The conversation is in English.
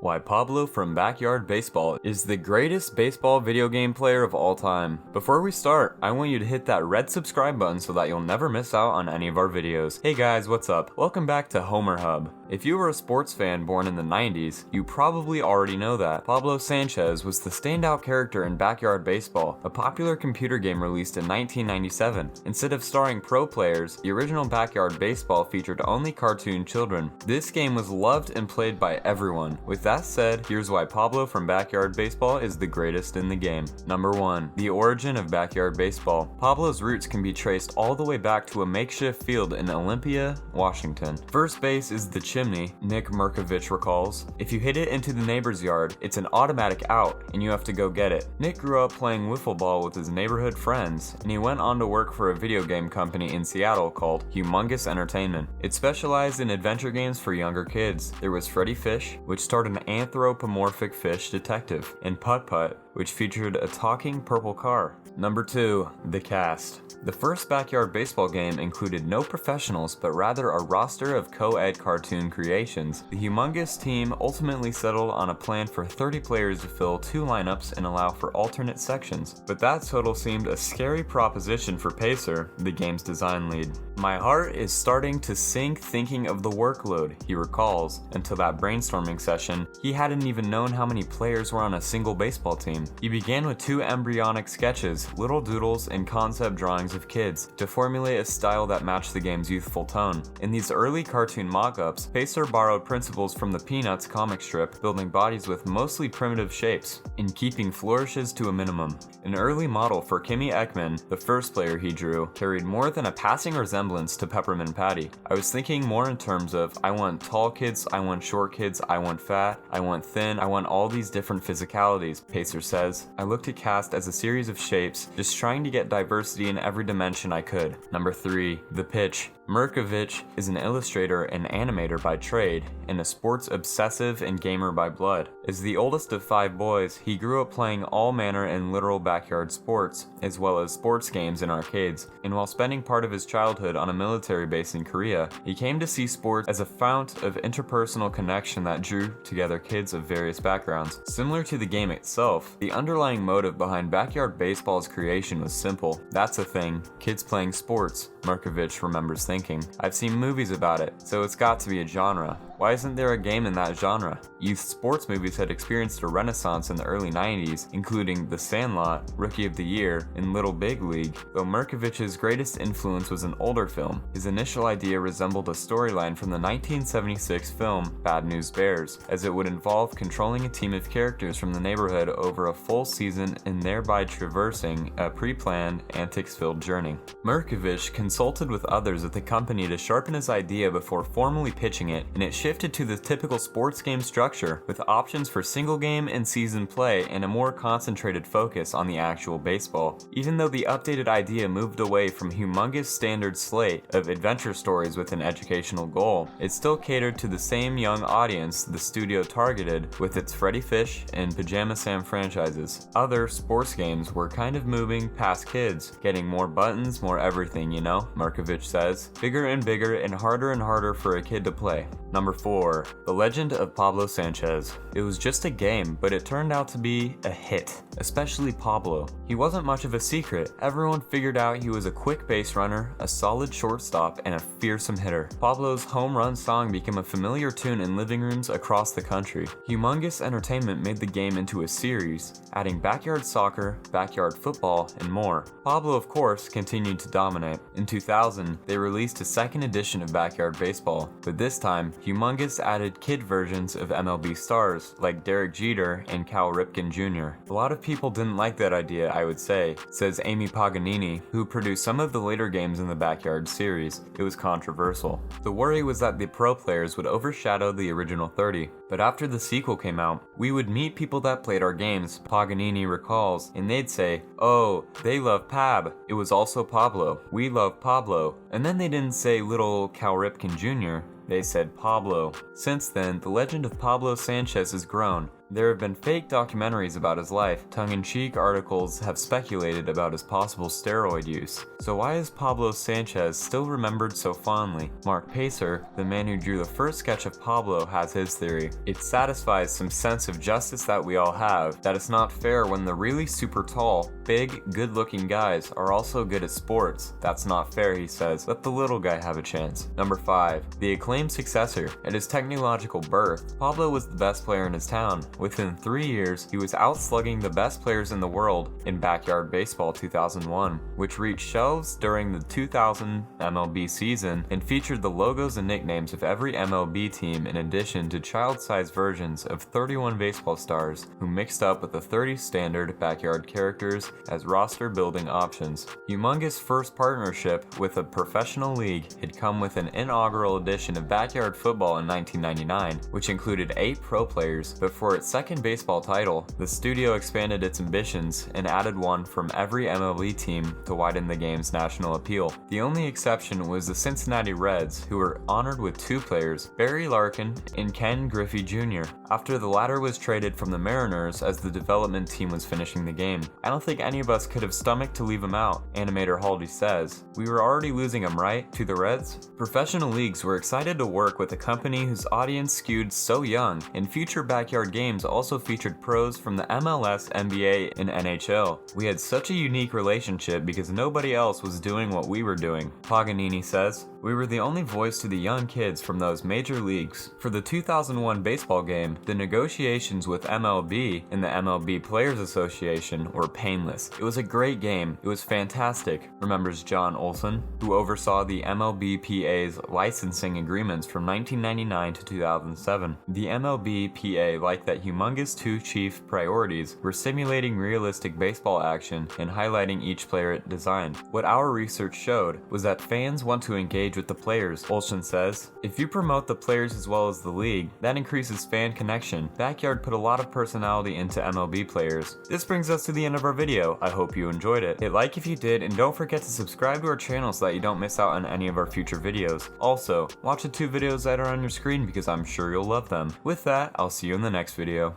Why Pablo from Backyard Baseball is the greatest baseball video game player of all time. Before we start, I want you to hit that red subscribe button so that you'll never miss out on any of our videos. Hey guys, what's up? Welcome back to Homer Hub. If you were a sports fan born in the 90s, you probably already know that Pablo Sanchez was the standout character in Backyard Baseball, a popular computer game released in 1997. Instead of starring pro players, the original Backyard Baseball featured only cartoon children. This game was loved and played by everyone. With that said, here's why Pablo from Backyard Baseball is the greatest in the game. Number 1. The origin of Backyard Baseball. Pablo's roots can be traced all the way back to a makeshift field in Olympia, Washington. First base is the chimney, Nick Merkovich recalls. If you hit it into the neighbor's yard, it's an automatic out, and you have to go get it. Nick grew up playing wiffle ball with his neighborhood friends, and he went on to work for a video game company in Seattle called Humongous Entertainment. It specialized in adventure games for younger kids. There was Freddy Fish, which starred an anthropomorphic fish detective, and Putt Putt, which featured a talking purple car. Number 2. The cast. The first Backyard Baseball game included no professionals, but rather a roster of co-ed cartoon creations. The Humongous team ultimately settled on a plan for 30 players to fill 2 lineups and allow for alternate sections. But that total seemed a scary proposition for Pacer, the game's design lead. My heart is starting to sink thinking of the workload, he recalls. Until that brainstorming session, he hadn't even known how many players were on a single baseball team. He began with 2 embryonic sketches, little doodles, and concept drawings of kids, to formulate a style that matched the game's youthful tone. In these early cartoon mock-ups, Pacer borrowed principles from the Peanuts comic strip, building bodies with mostly primitive shapes, and keeping flourishes to a minimum. An early model for Kimmy Ekman, the first player he drew, carried more than a passing resemblance to Peppermint Patty. I was thinking more in terms of, I want tall kids, I want short kids, I want fat, I want thin, I want all these different physicalities, Pacer says. I looked at cast as a series of shapes, just trying to get diversity in every dimension I could. Number 3. The pitch. Merkovich is an illustrator and animator by trade, and a sports obsessive and gamer by blood. As the oldest of 5 boys, he grew up playing all manner and literal backyard sports, as well as sports games in arcades, and while spending part of his childhood on a military base in Korea, he came to see sports as a fount of interpersonal connection that drew together kids of various backgrounds. Similar to the game itself, the underlying motive behind Backyard Baseball's creation was simple. That's a thing, kids playing sports, Merkovich remembers thinking. I've seen movies about it, so it's got to be a genre. Why isn't there a game in that genre? Youth sports movies had experienced a renaissance in the early 90s, including The Sandlot, Rookie of the Year, and Little Big League. Though Merkovich's greatest influence was an older film, his initial idea resembled a storyline from the 1976 film Bad News Bears, as it would involve controlling a team of characters from the neighborhood over a full season and thereby traversing a pre-planned, antics-filled journey. Merkovich consulted with others at the company to sharpen his idea before formally pitching it, and it shifted to the typical sports game structure, with options for single game and season play and a more concentrated focus on the actual baseball. Even though the updated idea moved away from Humongous' standard slate of adventure stories with an educational goal, it still catered to the same young audience the studio targeted with its Freddy Fish and Pajama Sam franchises. Other sports games were kind of moving past kids, getting more buttons, more everything, you know, Merkovich says. Bigger and bigger and harder for a kid to play. Number 4. The Legend of Pablo Sanchez. It was just a game, but it turned out to be a hit, especially Pablo. He wasn't much of a secret. Everyone figured out he was a quick base runner, a solid shortstop, and a fearsome hitter. Pablo's home run song became a familiar tune in living rooms across the country. Humongous Entertainment made the game into a series, adding backyard soccer, backyard football, and more. Pablo, of course, continued to dominate. In 2000, they released a second edition of Backyard Baseball, but this time, Humongous added kid versions of MLB stars like Derek Jeter and Cal Ripken Jr. A lot of people didn't like that idea, I would say, says Amy Paganini, who produced some of the later games in the Backyard series. It was controversial. The worry was that the pro players would overshadow the original 30, but after the sequel came out, we would meet people that played our games, Paganini recalls, and they'd say, "Oh, they love Pab. It was also Pablo. We love Pablo." And then they didn't say little Cal Ripken Jr., they said Pablo. Since then, the legend of Pablo Sanchez has grown. There have been fake documentaries about his life. Tongue-in-cheek articles have speculated about his possible steroid use. So why is Pablo Sanchez still remembered so fondly? Mark Pacer, the man who drew the first sketch of Pablo, has his theory. It satisfies some sense of justice that we all have, that it's not fair when the really super tall, big, good-looking guys are also good at sports. That's not fair, he says. Let the little guy have a chance. Number 5. The acclaimed successor. At his technological birth, Pablo was the best player in his town. Within 3 years, he was outslugging the best players in the world in Backyard Baseball 2001, which reached shelves during the 2000 MLB season and featured the logos and nicknames of every MLB team in addition to child-sized versions of 31 baseball stars who mixed up with the 30 standard backyard characters as roster-building options. Humongous first partnership with a professional league had come with an inaugural edition of backyard football in 1999, which included 8 pro players, but for its second baseball title, the studio expanded its ambitions and added one from every MLB team to widen the game's national appeal. The only exception was the Cincinnati Reds, who were honored with 2 players, Barry Larkin and Ken Griffey Jr., after the latter was traded from the Mariners as the development team was finishing the game. I don't think any of us could have stomached to leave him out, animator Haldy says. We were already losing him, right? To the Reds? Professional leagues were excited to work with a company whose audience skewed so young, and future backyard games also featured pros from the MLS, NBA, and NHL. We had such a unique relationship because nobody else was doing what we were doing, Paganini says. We were the only voice to the young kids from those major leagues. For the 2001 baseball game, the negotiations with MLB and the MLB Players Association were painless. It was a great game. It was fantastic, remembers John Olson, who oversaw the MLBPA's licensing agreements from 1999 to 2007. The MLBPA liked that humongous 2 chief priorities were simulating realistic baseball action and highlighting each player it designed. What our research showed was that fans want to engage with the players, Olson says. If you promote the players as well as the league, that increases fan connection. Backyard put a lot of personality into MLB players. This brings us to the end of our video. I hope you enjoyed it. Hit like if you did, and don't forget to subscribe to our channel so that you don't miss out on any of our future videos. Also, watch the 2 videos that are on your screen because I'm sure you'll love them. With that, I'll see you in the next video.